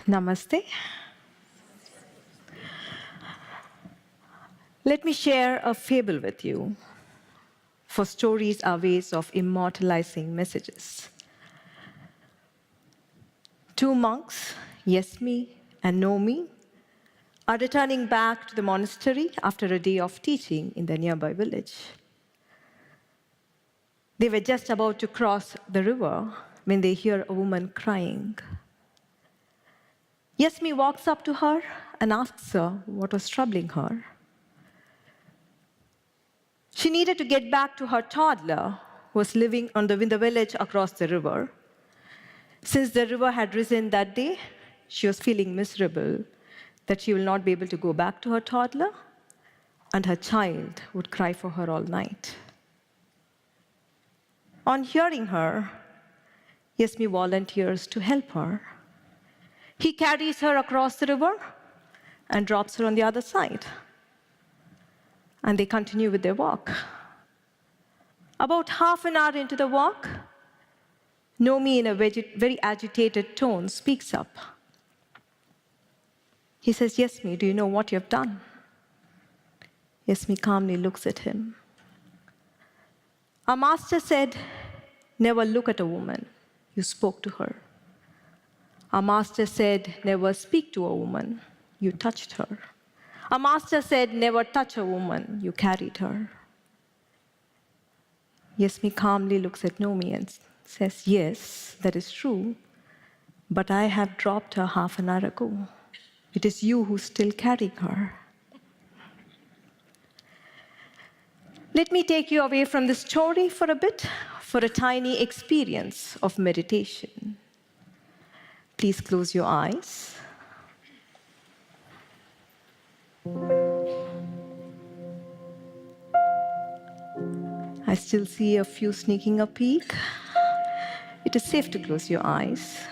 Namaste. Let me share a fable with you, for stories are ways of immortalizing messages. Two monks, Yesmi and Nomi, are returning back to the monastery after a day of teaching in the nearby village. They were just about to cross the river when they hear a woman crying. Yesmi walks up to her and asks her what was troubling her. She needed to get back to her toddler, who was living in the village across the river. Since the river had risen that day, she was feeling miserable that she will not be able to go back to her toddler, and her child would cry for her all night. On hearing her, Yesmi volunteers to help her. He carries her across the river and drops her on the other side. And they continue with their walk. About half an hour into the walk, Nomi, in a very agitated tone, speaks up. He says, "Yesmi, do you know what you have done?" Yesmi calmly looks at him. "Our master said, never look at a woman. You spoke to her. Our master said, never speak to a woman. You touched her. Our master said, never touch a woman. You carried her." Yesmi calmly looks at Nomi and says, "Yes, that is true, but I have dropped her half an hour ago. It is you who's still carrying her." Let me take you away from this story for a bit, for a tiny experience of meditation. Please close your eyes. I still see a few sneaking a peek. It is safe to close your eyes.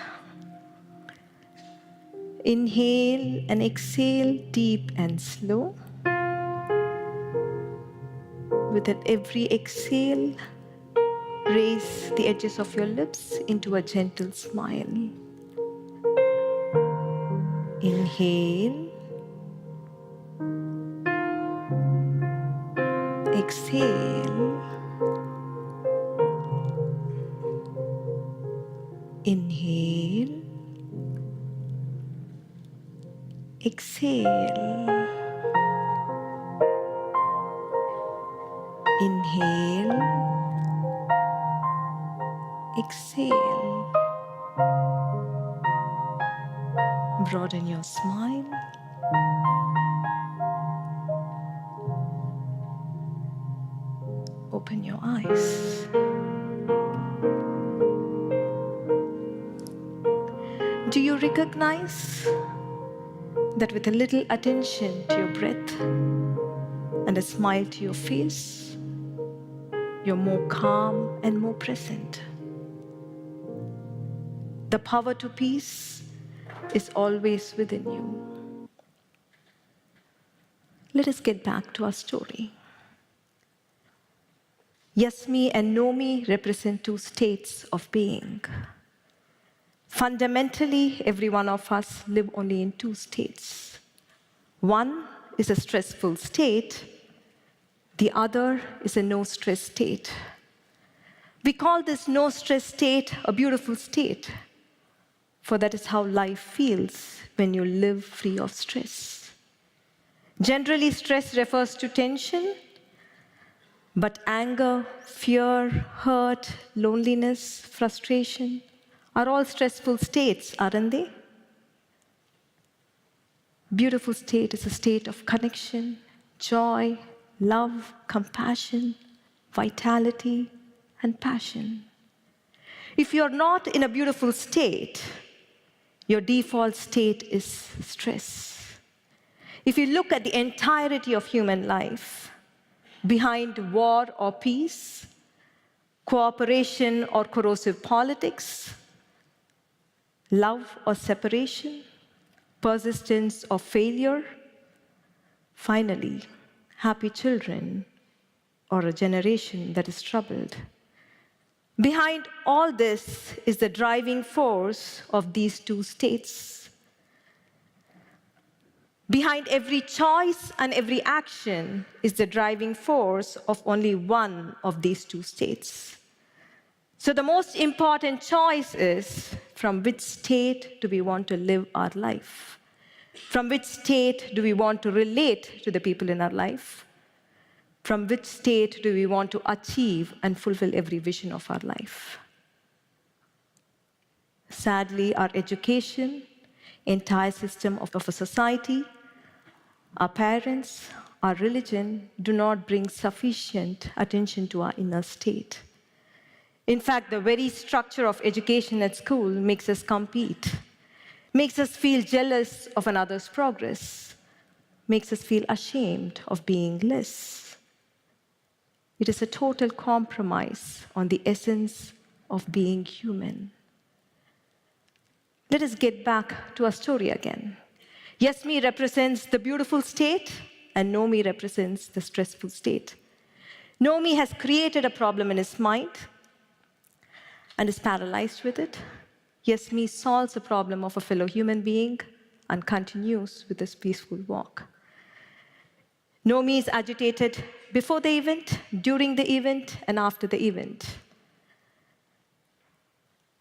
Inhale and exhale deep and slow. With every exhale, raise the edges of your lips into a gentle smile. Inhale. Exhale. Inhale. Exhale. Inhale. Exhale. Broaden your smile. Open your eyes. Do you recognize that with a little attention to your breath and a smile to your face, you're more calm and more present? The power to peace is always within you. Let us get back to our story. Yesmi and Nomi represent two states of being. Fundamentally, every one of us live only in two states. One is a stressful state. The other is a no-stress state. We call this no-stress state a beautiful state, for that is how life feels when you live free of stress. Generally, stress refers to tension, but anger, fear, hurt, loneliness, frustration are all stressful states, aren't they? Beautiful state is a state of connection, joy, love, compassion, vitality, and passion. If you're not in a beautiful state, your default state is stress. If you look at the entirety of human life, behind war or peace, cooperation or corrosive politics, love or separation, persistence or failure, finally, happy children or a generation that is troubled. Behind all this is the driving force of these two states, Behind every choice and every action is the driving force of only one of these two states. So the most important choice is, from which state do we want to live our life? From which state do we want to relate to the people in our life? From which state do we want to achieve and fulfill every vision of our life? Sadly, our education, entire system of a society, our parents, our religion do not bring sufficient attention to our inner state. In fact, the very structure of education at school makes us compete, makes us feel jealous of another's progress, makes us feel ashamed of being less. It is a total compromise on the essence of being human. Let us get back to our story again. Yes me represents the beautiful state, and no me represents the stressful state. No me has created a problem in his mind and is paralyzed with it. Yes me solves the problem of a fellow human being and continues with this peaceful walk. No me is agitated before the event, during the event, and after the event.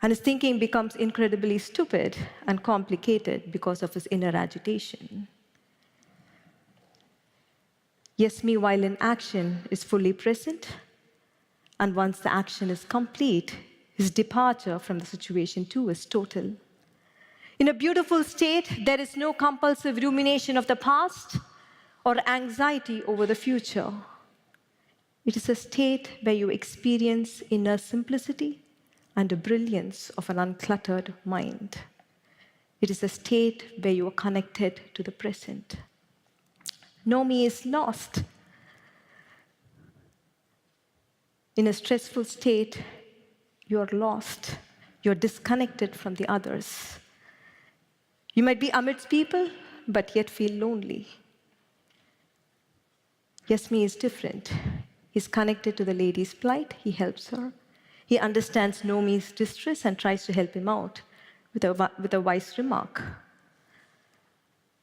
And his thinking becomes incredibly stupid and complicated because of his inner agitation. Yes me, while in action, is fully present, and once the action is complete, his departure from the situation too is total. In a beautiful state, there is no compulsive rumination of the past or anxiety over the future. It is a state where you experience inner simplicity and the brilliance of an uncluttered mind. It is a state where you are connected to the present. No me is lost. In a stressful state, you are lost. You're disconnected from the others. You might be amidst people, but yet feel lonely. Yes me is different. He's connected to the lady's plight. He helps her. He understands no me's distress and tries to help him out with a wise remark.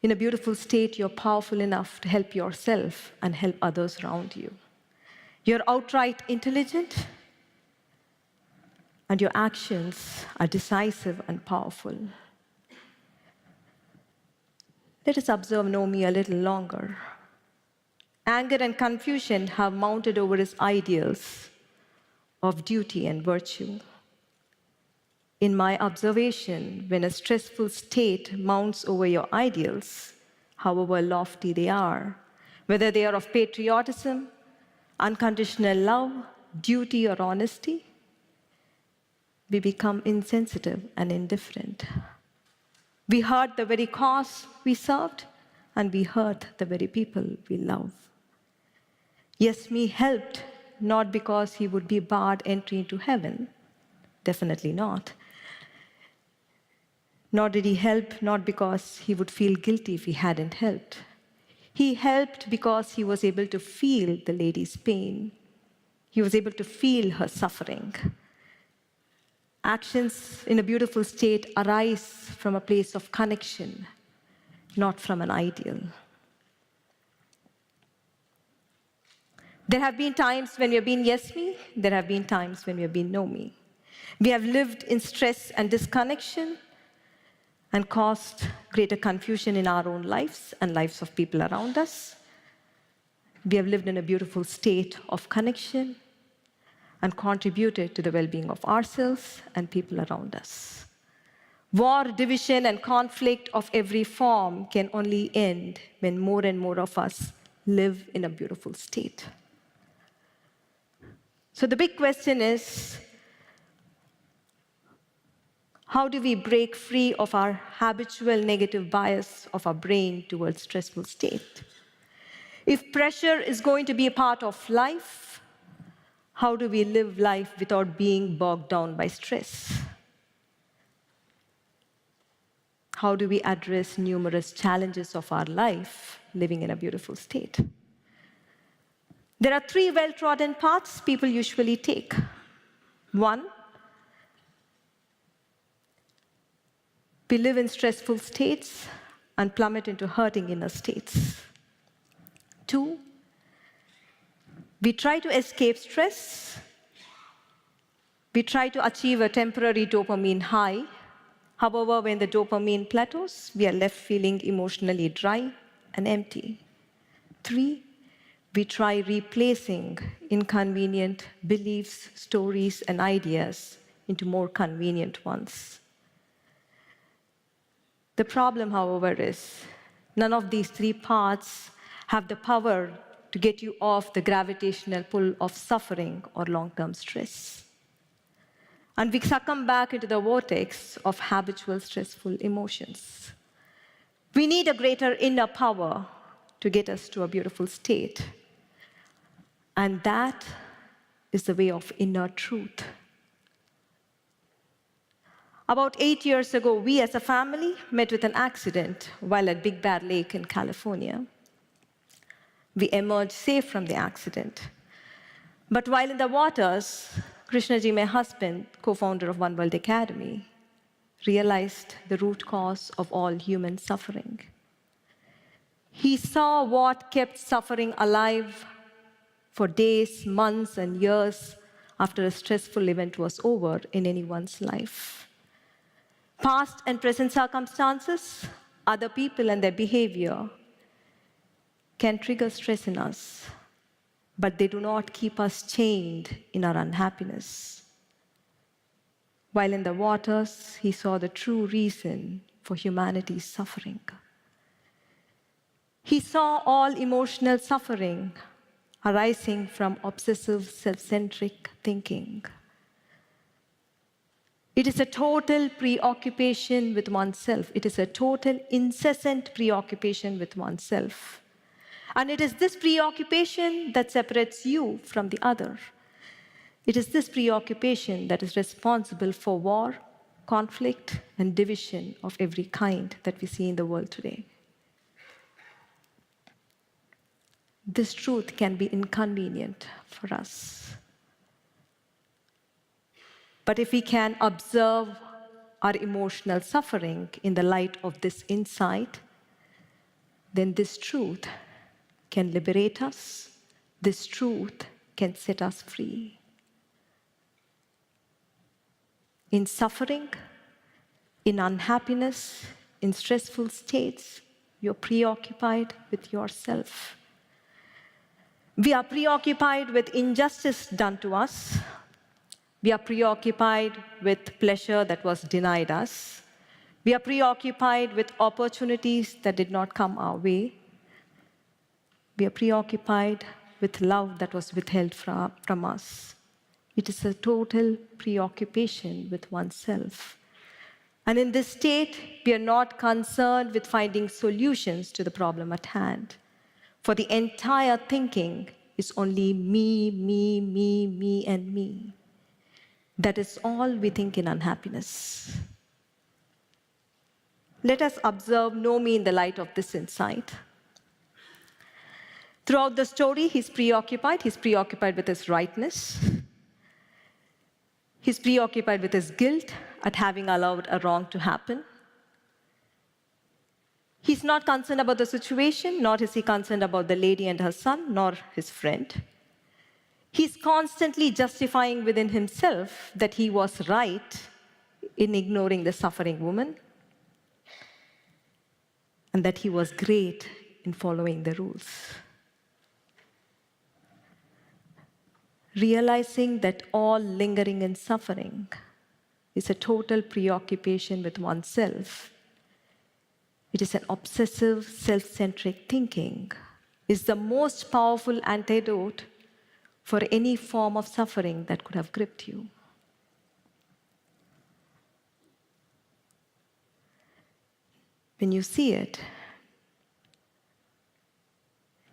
In a beautiful state, you're powerful enough to help yourself and help others around you. You're outright intelligent, and your actions are decisive and powerful. Let us observe Nomi a little longer. Anger and confusion have mounted over his ideals of duty and virtue. In my observation, when a stressful state mounts over your ideals, however lofty they are, whether they are of patriotism, unconditional love, duty, or honesty, we become insensitive and indifferent. We hurt the very cause we served, and we hurt the very people we love. Yes, me helped, not because he would be barred entry into heaven, definitely not. Nor did he help, not because he would feel guilty if he hadn't helped. He helped because he was able to feel the lady's pain. He was able to feel her suffering. Actions in a beautiful state arise from a place of connection, not from an ideal. There have been times when we have been yes me, there have been times when we have been no me. We have lived in stress and disconnection and caused greater confusion in our own lives and lives of people around us. We have lived in a beautiful state of connection and contributed to the well-being of ourselves and people around us. War, division, and conflict of every form can only end when more and more of us live in a beautiful state. So the big question is, how do we break free of our habitual negative bias of our brain towards stressful state? If pressure is going to be a part of life, how do we live life without being bogged down by stress? How do we address numerous challenges of our life living in a beautiful state? There are 3 well-trodden paths people usually take. 1, we live in stressful states and plummet into hurting inner states. 2, we try to escape stress. We try to achieve a temporary dopamine high. However, when the dopamine plateaus, we are left feeling emotionally dry and empty. 3, we try replacing inconvenient beliefs, stories, and ideas into more convenient ones. The problem, however, is none of these 3 paths have the power to get you off the gravitational pull of suffering or long-term stress. And we succumb back into the vortex of habitual stressful emotions. We need a greater inner power to get us to a beautiful state. And that is the way of inner truth. About 8 years ago, we as a family met with an accident while at Big Bear Lake in California. We emerged safe from the accident. But while in the waters, Krishnaji, my husband, co-founder of One World Academy, realized the root cause of all human suffering. He saw what kept suffering alive for days, months, and years after a stressful event was over in anyone's life. Past and present circumstances, other people and their behavior can trigger stress in us, but they do not keep us chained in our unhappiness. While in the waters, he saw the true reason for humanity's suffering. He saw all emotional suffering arising from obsessive, self-centric thinking. It is a total preoccupation with oneself. It is a total, incessant preoccupation with oneself. And it is this preoccupation that separates you from the other. It is this preoccupation that is responsible for war, conflict, and division of every kind that we see in the world today. This truth can be inconvenient for us. But if we can observe our emotional suffering in the light of this insight, then this truth can liberate us. This truth can set us free. In suffering, in unhappiness, in stressful states, you're preoccupied with yourself. We are preoccupied with injustice done to us. We are preoccupied with pleasure that was denied us. We are preoccupied with opportunities that did not come our way. We are preoccupied with love that was withheld from us. It is a total preoccupation with oneself. And in this state, we are not concerned with finding solutions to the problem at hand. For the entire thinking is only me, me, me, me, and me. That is all we think in unhappiness. Let us observe Nomi in the light of this insight. Throughout the story, he's preoccupied. He's preoccupied with his rightness. He's preoccupied with his guilt at having allowed a wrong to happen. He's not concerned about the situation, nor is he concerned about the lady and her son, nor his friend. He's constantly justifying within himself that he was right in ignoring the suffering woman, and that he was great in following the rules. Realizing that all lingering in suffering is a total preoccupation with oneself, it is an obsessive, self-centric thinking, is the most powerful antidote for any form of suffering that could have gripped you. When you see it,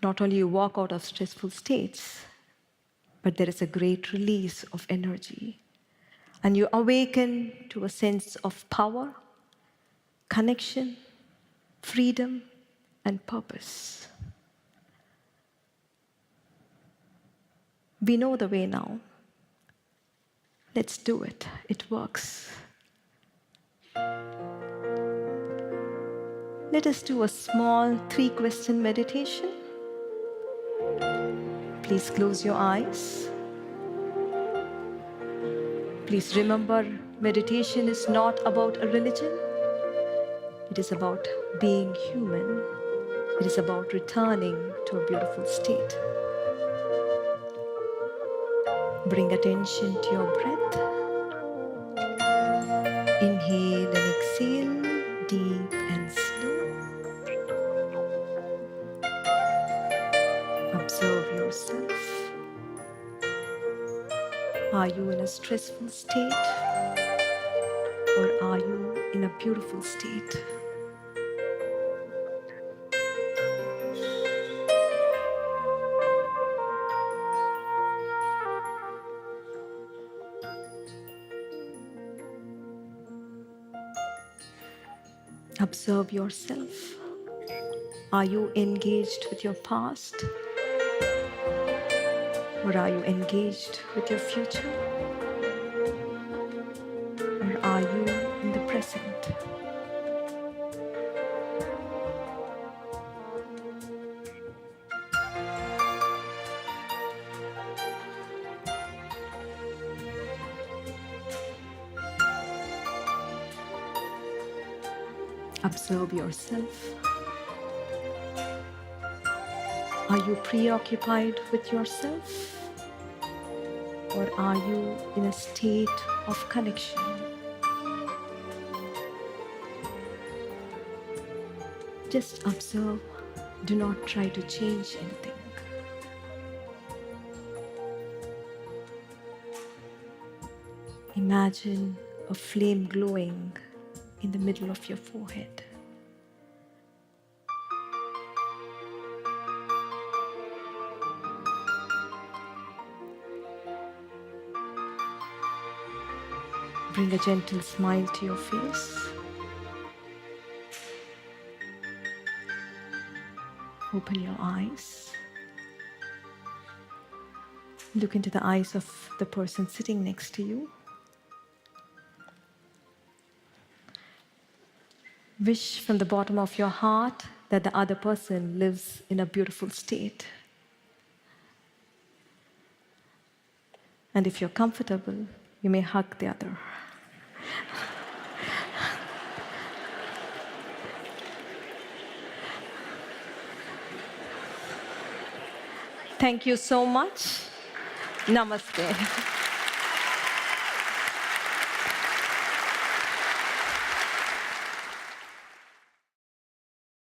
not only you walk out of stressful states, but there is a great release of energy. And you awaken to a sense of power, connection, freedom, and purpose. We know the way now. Let's do it. It works. let us do a small 3-question meditation. Please close your eyes. Please remember, meditation is not about a religion. It is about being human. It is about returning to a beautiful state. Bring attention to your breath. Inhale and exhale, deep and slow. Observe yourself. Are you in a stressful state, or are you in a beautiful state? Observe yourself. Are you engaged with your past? Or are you engaged with your future? Or are you in the present? Observe yourself. Are you preoccupied with yourself? Or are you in a state of connection? Just observe. Do not try to change anything. Imagine a flame glowing in the middle of your forehead. Bring a gentle smile to your face. Open your eyes. Look into the eyes of the person sitting next to you. Wish from the bottom of your heart that the other person lives in a beautiful state. And if you're comfortable, you may hug the other. Thank you so much. Namaste.